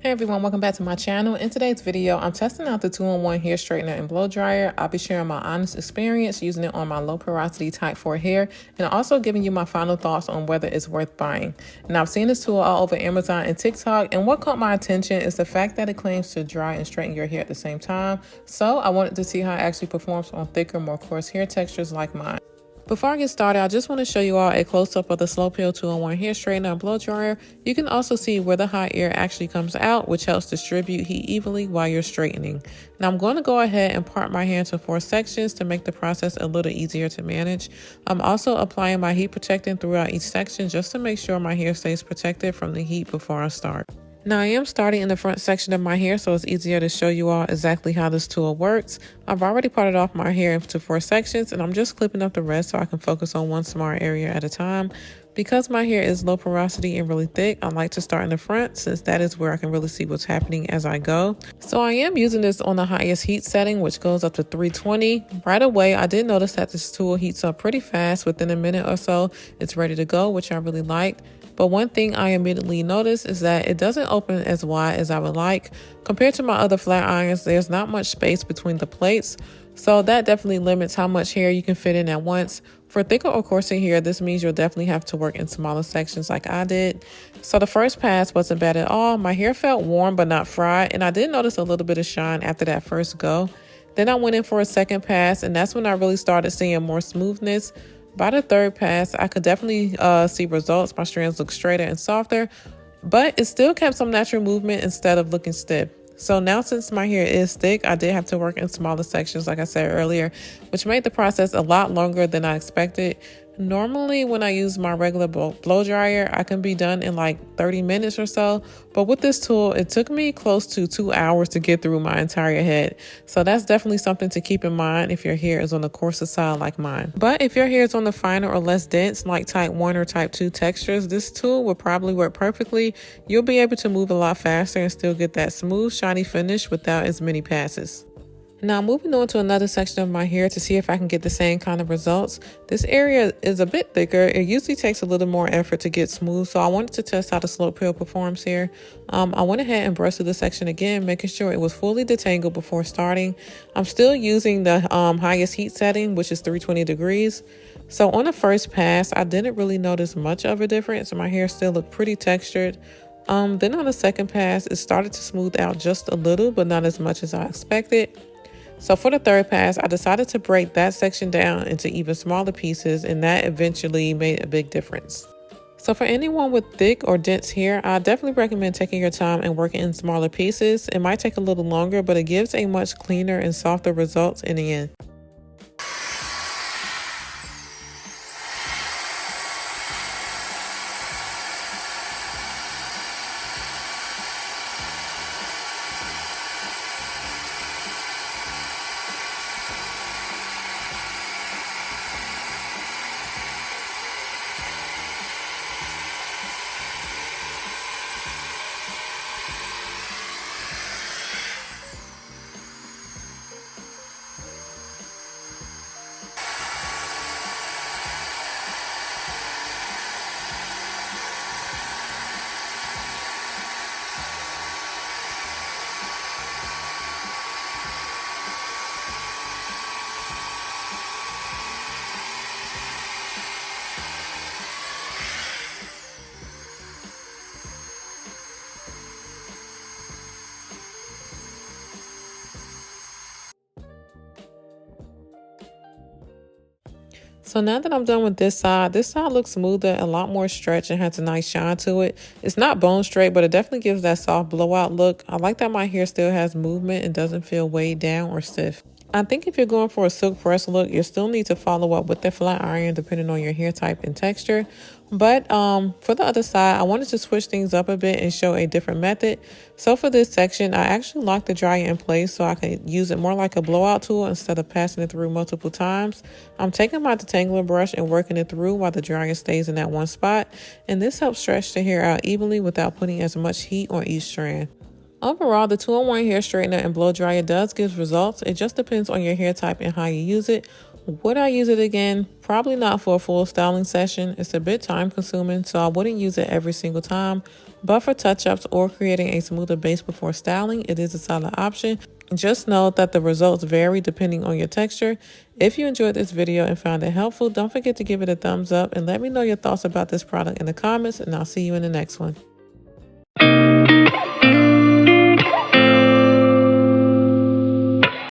Hey everyone, welcome back to my channel. In today's video, I'm testing out the 2-in-1 hair straightener and blow dryer. I'll be sharing my honest experience using it on my low porosity type 4 hair, and also giving you my final thoughts on whether it's worth buying. Now, I've seen this tool all over Amazon and TikTok, and what caught my attention is the fact that it claims to dry and straighten your hair at the same time. So I wanted to see how it actually performs on thicker, more coarse hair textures like mine. Before I get started, I just want to show you all a close-up of the Slopehill 2-in-1 hair straightener and blow dryer. You can also see where the hot air actually comes out, which helps distribute heat evenly while you're straightening. Now I'm going to go ahead and part my hair into 4 sections to make the process a little easier to manage. I'm also applying my heat protectant throughout each section just to make sure my hair stays protected from the heat before I start. Now I am starting in the front section of my hair, so it's easier to show you all exactly how this tool works. I've already parted off my hair into 4 sections, and I'm just clipping up the rest so I can focus on one small area at a time. Because my hair is low porosity and really thick, I like to start in the front since that is where I can really see what's happening as I go. So I am using this on the highest heat setting, which goes up to 320. Right away, I did notice that this tool heats up pretty fast. Within a minute or so, it's ready to go, which I really liked. But one thing I immediately noticed is that it doesn't open as wide as I would like. Compared to my other flat irons, there's not much space between the plates, so that definitely limits how much hair you can fit in at once. For thicker or coarser hair, this means you'll definitely have to work in smaller sections like I did. So the first pass wasn't bad at all. My hair felt warm but not fried, and I did notice a little bit of shine after that first go. Then I went in for a second pass, and that's when I really started seeing more smoothness. By the third pass, I could definitely see results. My strands look straighter and softer, but it still kept some natural movement instead of looking stiff. So now, since my hair is thick, I did have to work in smaller sections, like I said earlier, which made the process a lot longer than I expected. Normally, when I use my regular blow dryer, I can be done in like 30 minutes or so. But with this tool, it took me close to 2 hours to get through my entire head. So that's definitely something to keep in mind if your hair is on the coarser side like mine. But if your hair is on the finer or less dense, like type 1 or type 2 textures, this tool will probably work perfectly. You'll be able to move a lot faster and still get that smooth, shiny finish without as many passes. Now moving on to another section of my hair to see if I can get the same kind of results. This area is a bit thicker. It usually takes a little more effort to get smooth, so I wanted to test how the Slopehill performs here. I went ahead and brushed through the section again, making sure it was fully detangled before starting. I'm still using the highest heat setting, which is 320 degrees. So on the first pass, I didn't really notice much of a difference. My hair still looked pretty textured. Then on the second pass, it started to smooth out just a little, but not as much as I expected. So for the third pass, I decided to break that section down into even smaller pieces, and that eventually made a big difference. So for anyone with thick or dense hair, I definitely recommend taking your time and working in smaller pieces. It might take a little longer, but it gives a much cleaner and softer results in the end. So now that I'm done with this side looks smoother, a lot more stretch, and has a nice shine to it. It's not bone straight, but it definitely gives that soft blowout look. I like that my hair still has movement and doesn't feel weighed down or stiff. I think if you're going for a silk press look, you still need to follow up with the flat iron depending on your hair type and texture. But for the other side, I wanted to switch things up a bit and show a different method. So for this section, I actually locked the dryer in place so I can use it more like a blowout tool instead of passing it through multiple times. I'm taking my detangler brush and working it through while the dryer stays in that one spot. And this helps stretch the hair out evenly without putting as much heat on each strand. Overall, the 2-in-1 hair straightener and blow dryer does give results. It just depends on your hair type and how you use it. Would I use it again? Probably not for a full styling session. It's a bit time consuming, so I wouldn't use it every single time. But for touch-ups or creating a smoother base before styling, it is a solid option. Just know that the results vary depending on your texture. If you enjoyed this video and found it helpful, don't forget to give it a thumbs up and let me know your thoughts about this product in the comments, and I'll see you in the next one.